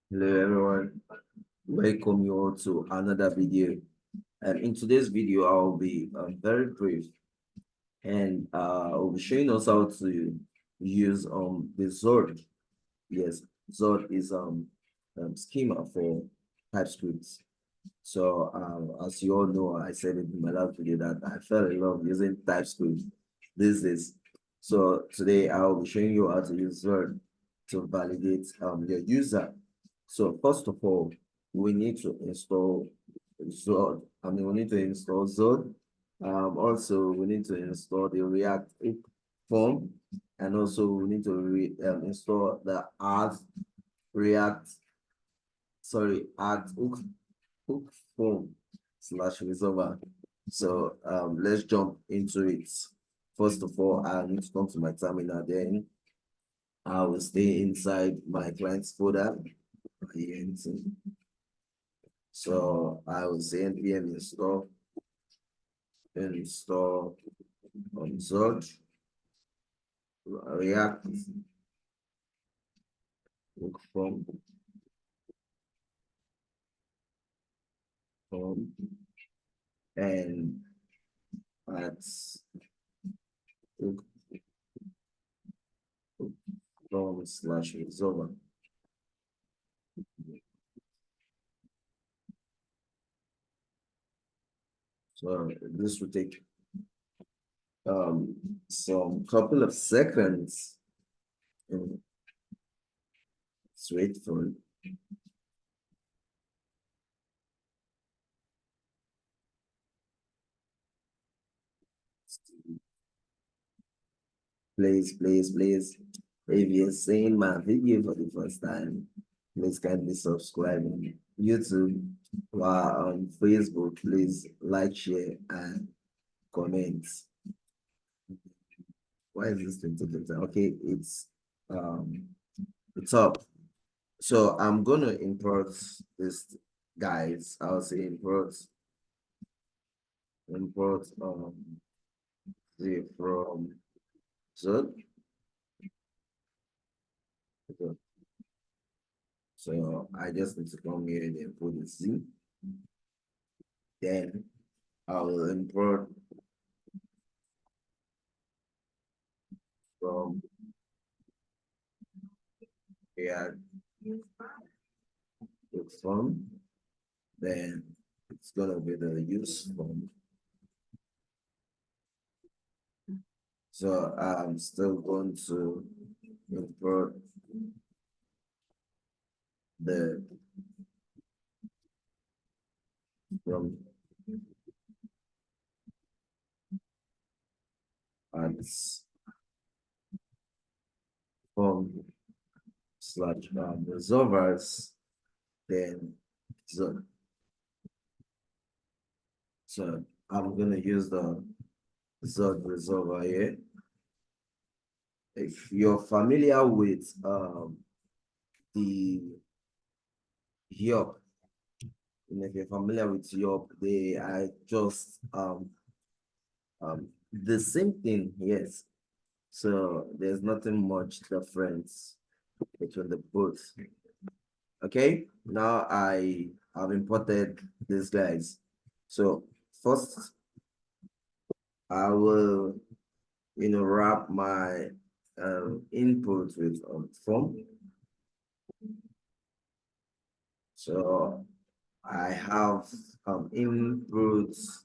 Hello everyone, welcome you all to another video. And in today's video, I'll be very brief and I'll be showing us how to use the Zord. Yes, Zord is schema for TypeScript. So as you all know, I said it in my last video that I fell in love using TypeScript these days. So today I'll be showing you how to use Zord to validate your user. So first of all, we need to install Zod. We need to install Zod. Also, we need to install the React hook form, and also we need to install the React, add hook form slash resolver. So let's jump into it. First of all, I need to come to my terminal. Then I will stay inside my clients folder. So I will say npm install Zod React hook form and at hook form slash resolver. So this will take some couple of seconds. Let's wait for it. Please. If you're seeing my video for the first time, please kindly subscribe on YouTube or on Facebook. Please like, share, and comment. Why is this thing taking time? Okay, it's up. So I'm gonna import this, guys. I'll say import the from Zod. So I just need to come here and put the Z. Then I will import from here the form. Then it's gonna be the use form. So I'm still going to import the from ads form slash resolvers, then so I'm gonna use the Zod resolver here. If you're familiar with the Yop, and if you're familiar with Yop, they are just the same thing, yes. So there's nothing much difference between the both. Okay, now I have imported these guys. So first I will wrap my input with form. So I have inputs,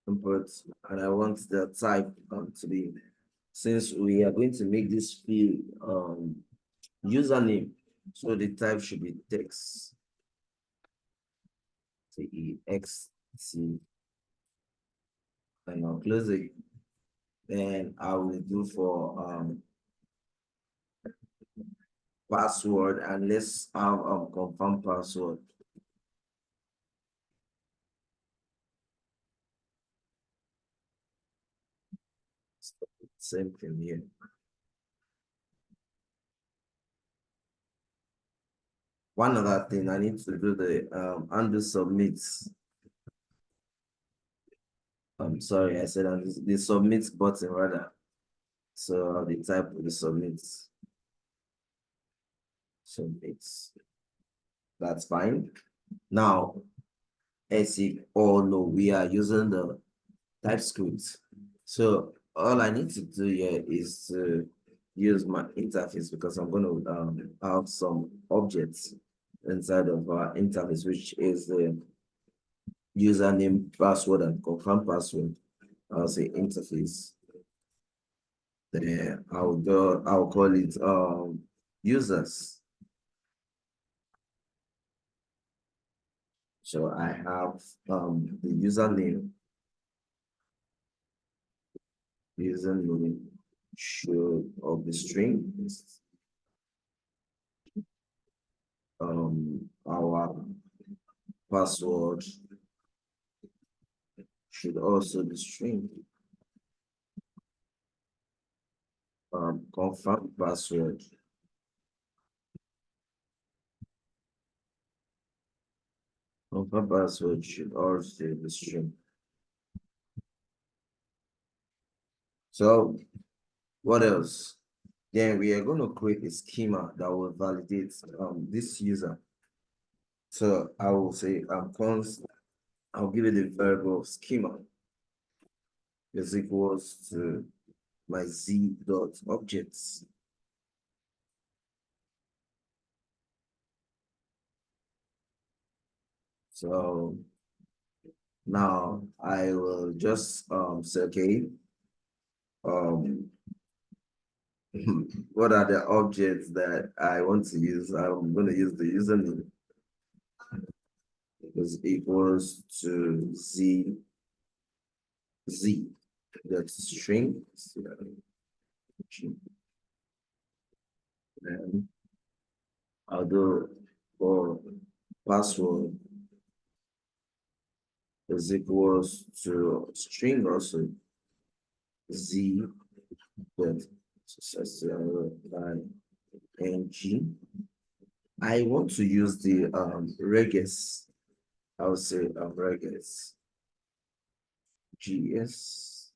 and I want the type to be, since we are going to make this field username, so the type should be text, text, and I'll close it. Then I will do for password, and let's have confirm password. Same thing here. One other thing, I need to do the undo submits. I'm sorry, I said the submit button rather. So the type of the submits. So that's fine. Now, as you all know, we are using the TypeScript. So all I need to do here is to use my interface because I'm going to have some objects inside of our interface, which is the username, password, and confirm password. I'll say interface. Then I'll call it users. So I have the username should of the string is our password should also be string. Confirm password should also be string. So what else? Then we are going to create a schema that will validate this user. So I will say const, I'll give it a variable schema is equals to my z dot objects. So now I will just say, okay, what are the objects that I want to use? I'm going to use the username is equals to z that's string. And I'll do for password is equals to string also z that ng. I want to use the regex. I would say regex gs,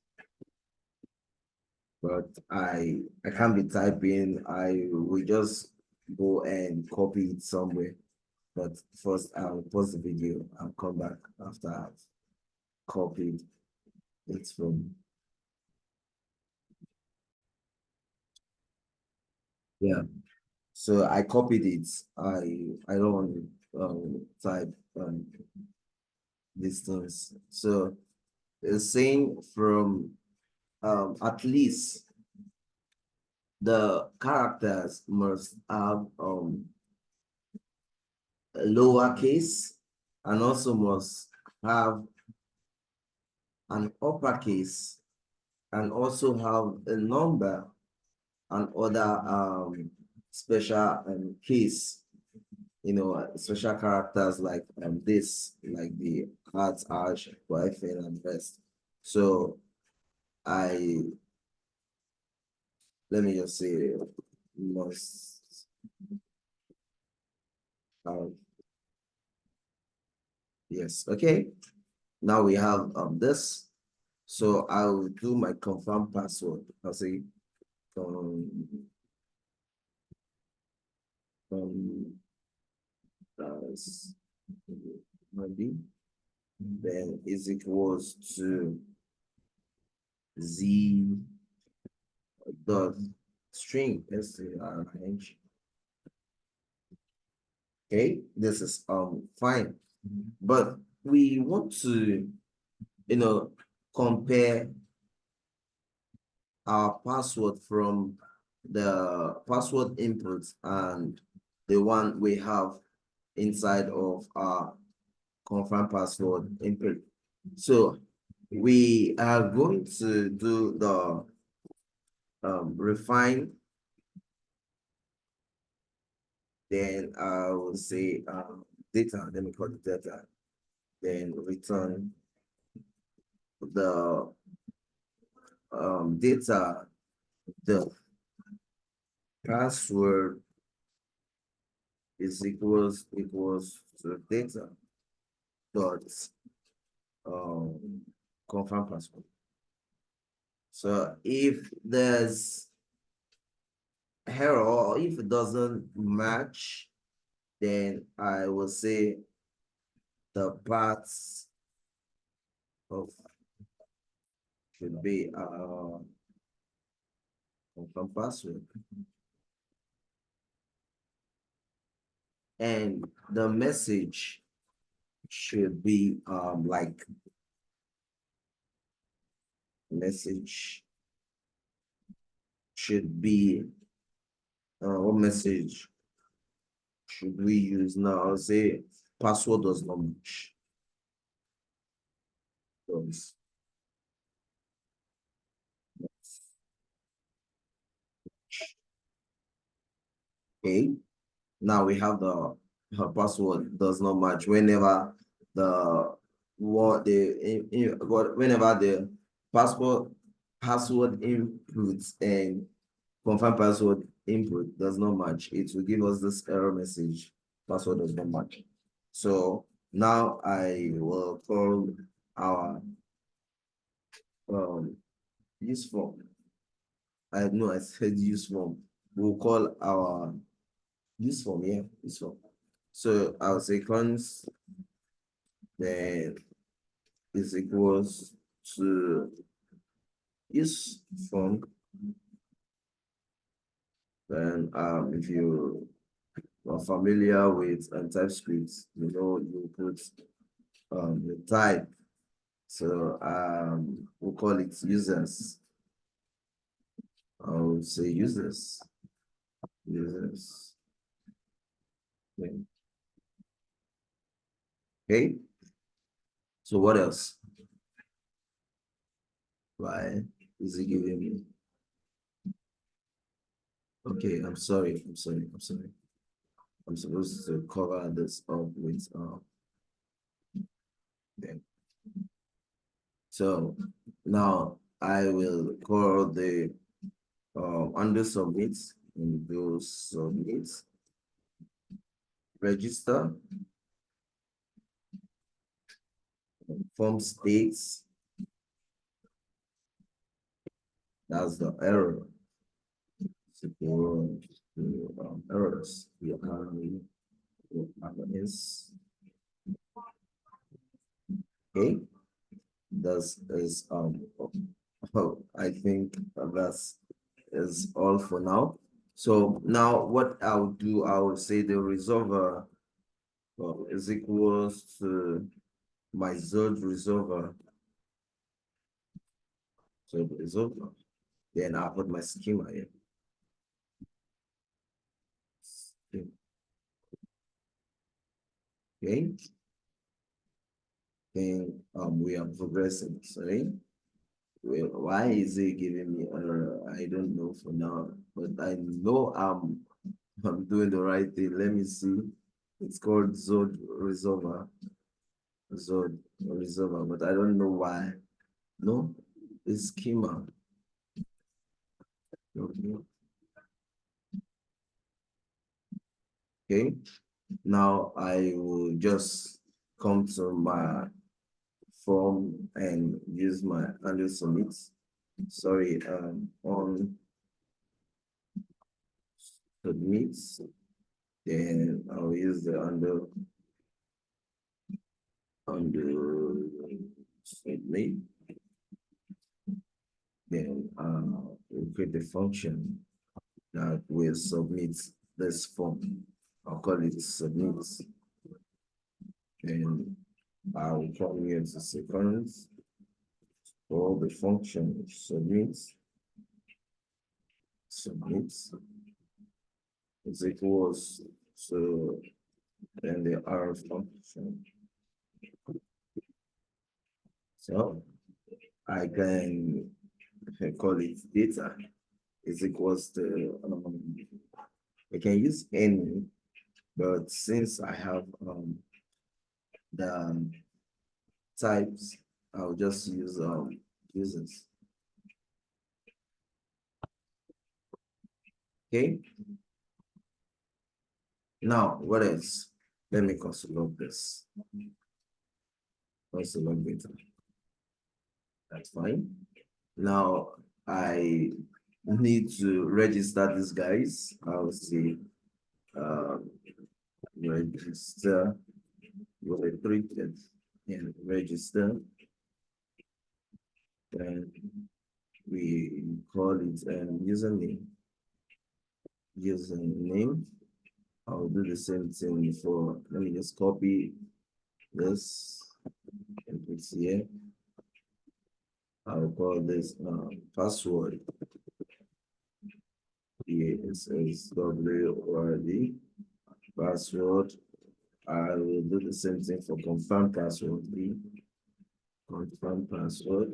but I can't be typing. I will just go and copy it somewhere. But first, I'll pause the video and come back after I've copied it from. Yeah. So I copied it. I don't want to type these things. So it's saying from at least the characters must have a lowercase and also must have an uppercase and also have a number and other special case, special characters like this, like the heart, arch, hyphen, and rest. So let me just say must have, yes, okay. Now we have this. So I'll do my confirm password. I'll say maybe then is equals to z dot string string. Okay, this is fine, but we want to compare our password from the password input and the one we have inside of our confirm password input. So we are going to do the refine. Then I will say data. Let me call it data. Then return the data, the password is equals to data dot confirm password. So if there's error, or if it doesn't match, then I will say the paths of should be confirm password. And the message should be like message should be what message should we use now? I'll say password does not match. Okay, now we have the her password does not match whenever the whenever the password inputs and confirm password input does not match, it will give us this error message, password does not match. So now I will call our use form. I know I said use form. We'll call our use form, yeah, use form. So I'll say cons then is equals to use form. Then if you are familiar with TypeScript, you know you put the type. So we'll call it users. I'll say users. Users. Okay. So what else? Why is he giving me? Okay, I'm sorry. I'm supposed to cover this up with then. So now I will call the under submit and do submit register form states. That's the error. Errors. Is okay. That's is I think that's is all for now. So now what I'll do, I will say the resolver is equals to my Zod resolver. So the resolver. Then I'll put my schema here. Okay. Then we are progressing. Sorry. Well, why is it giving me error? I don't know for now, but I know I'm doing the right thing. Let me see. It's called Zod Resolver. Zod Resolver, but I don't know why. No, it's schema. Okay. Now I will just come to my form and use my under submit. Sorry, on submit. Then I'll use the under submit. Then we'll create the function that will submit this form. I'll call it submit. And I'll come here to sequence for the function submit is equals to then the R function. So I can call it data is equals to I can use any, but since I have the types, I'll just use users. Okay. Now, what else? Let me console this. Console data. That's fine. Now I need to register these guys. I'll say register with a treated and register. Then we call it username. Username. I'll do the same thing for, let me just copy this and put here. I'll call this password. PASSWORD password. I will do the same thing for confirm password. Confirm password.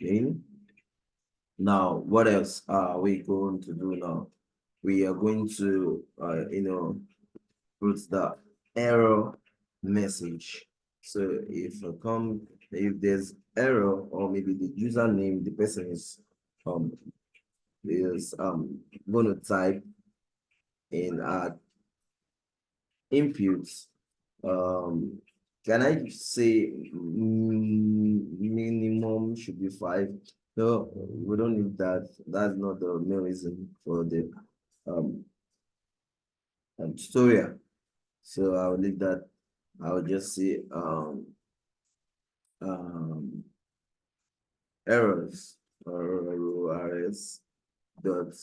Okay. Now, what else are we going to do now? We are going to, put the error message. So if there's error, or maybe the username the person is going to type in inputs, can I say minimum should be 5? No, we don't need that. That's not the main reason for the tutorial. So I'll leave that. I'll just say errors or errors dot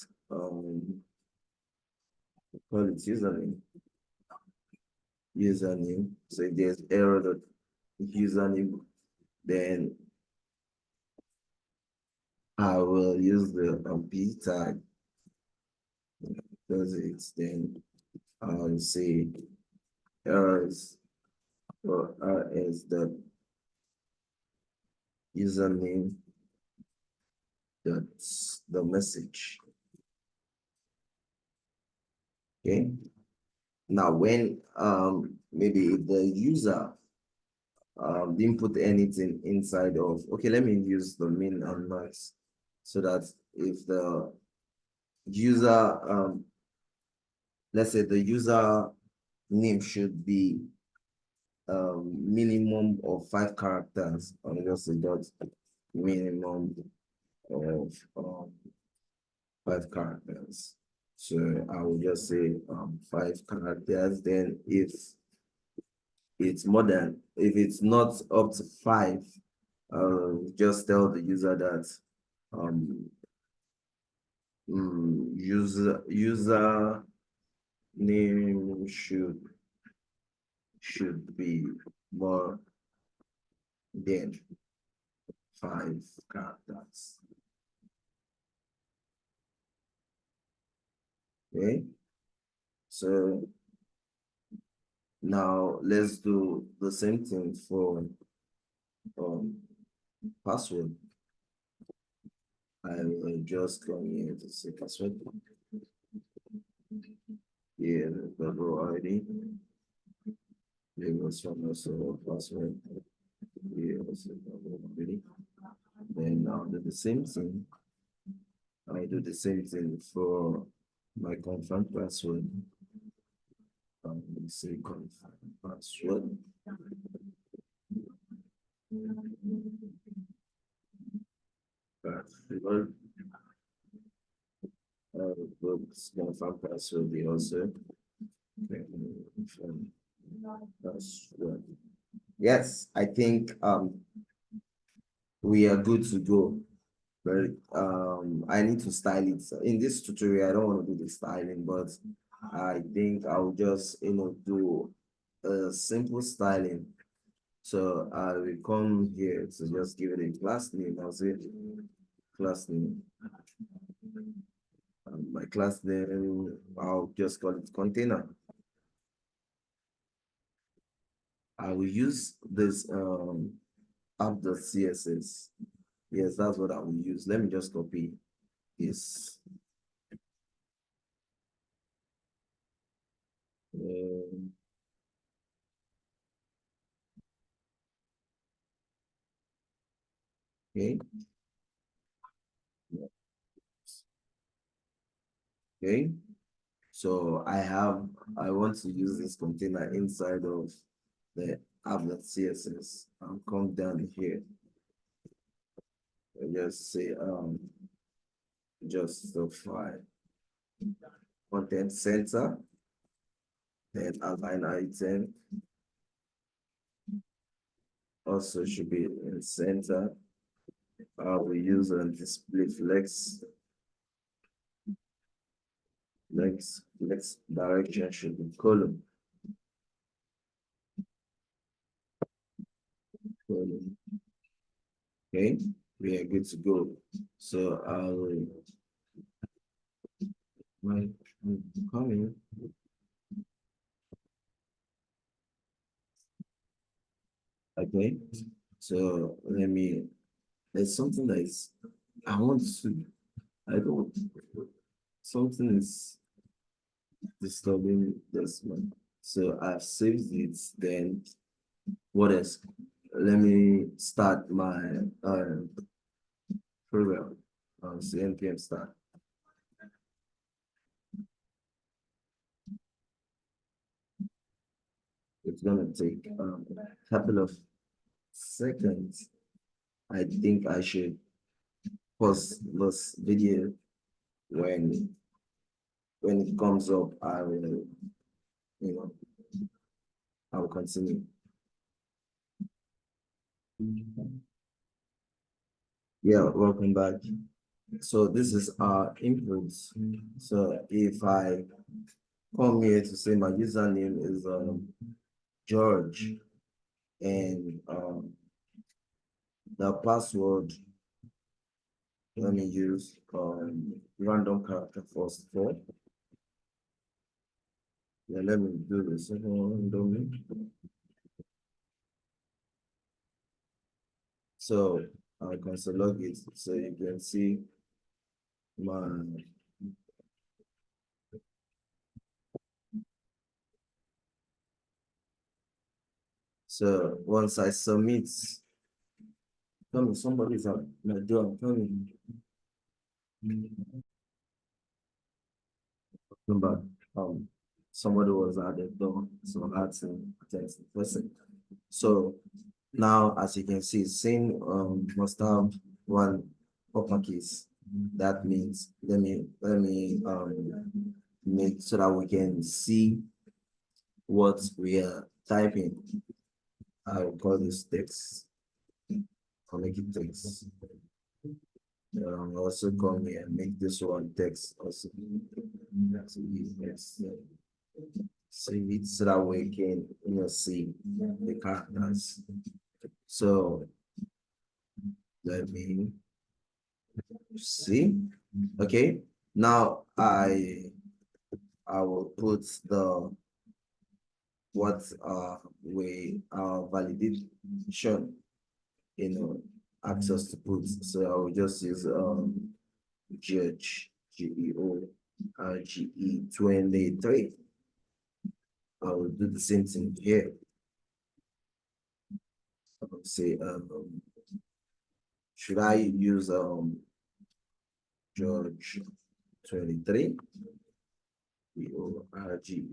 call it username. So if there's error dot username, then I will use the p tag. Because it's then I'll say errors or rs dot username. That's the message. Okay. Now, when maybe the user didn't put anything inside of, okay, let me use the min and max, so that if the user let's say the user name should be minimum of 5 characters, and just say dot minimum of 5 characters. So I will just say 5 characters. Then if it's more than, if it's not up to 5, just tell the user that user name should be more than 5 characters. Okay, so now let's do the same thing for password. I will just come here to say password. Here, the row ID. There was one also password. Here also the row ID. Then now do the same thing. I do the same thing for my confirm password. Say confirm password. Password. Confirm password also. Confirm password. Yes, I think we are good to go. But I need to style it. In this tutorial, I don't want to do the styling, but I think I'll just do a simple styling. So I will come here to just give it a class name. I'll say class name. My class name, I'll just call it container. I will use this app.css. Yes, that's what I will use. Let me just copy this. Okay. Okay. So I want to use this container inside of the applet CSS. I'll come down here and just say justify content center, then align item also should be in center. We use a display flex. Flex direction should be column. Okay, we are good to go. So I'll coming. Okay, so there's something that is, I want to, I don't, something is disturbing this one. So I've saved it, then what else? Let me start my program. So npm start. It's gonna take a couple of seconds. I think I should pause this video. When it comes up, I will, I will continue. Yeah, welcome back. So this is our inputs. So if I come here to say my username is George, and the password, let me use random character first of all. Yeah, let me do the second one randomly. So I can select it so you can see my so once I submit, tell me somebody's at my door, tell me. Remember, somebody was at the door, so I had to attend to the person. So now, as you can see, same must have one uppercase. That means let me make so that we can see what we are typing. I will call this text. I'll make it text. Also come here and make this one text also. Yes. So it's so that we can see the characters. So let me see. Okay. Now I will put the what we validation access to put. So I will just use GEO GE23. I will do the same thing here. I will say should I use George 23 GEORGE?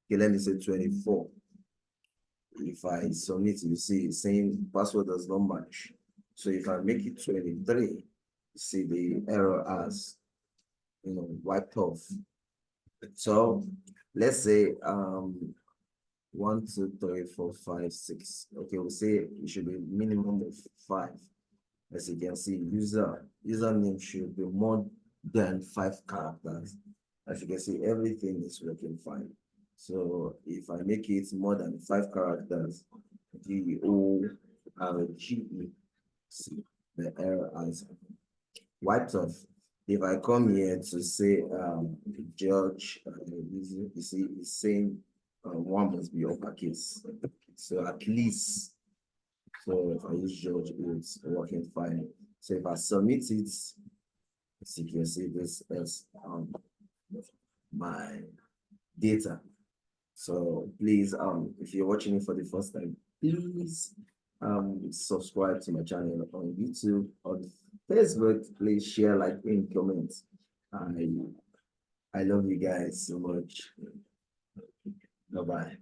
Okay, let me say 24. If I submit, you see saying password does not match. So if I make it 23, you see the error as wiped off. So let's say 1, 2, 3, 4, 5, 6. Okay, we'll say it should be minimum of 5. As you can see, username should be more than 5 characters. As you can see, everything is working fine. So if I make it more than 5 characters, GEORGE, see the error as wiped off. If I come here to say George, you see, it's saying one must be uppercase. So at least, so if I use George, it's working fine. So if I submit it, as you can see, this is my data. So please, if you're watching it for the first time, please subscribe to my channel on YouTube, on Facebook. Please share, like, and comment. I love you guys so much. Bye bye.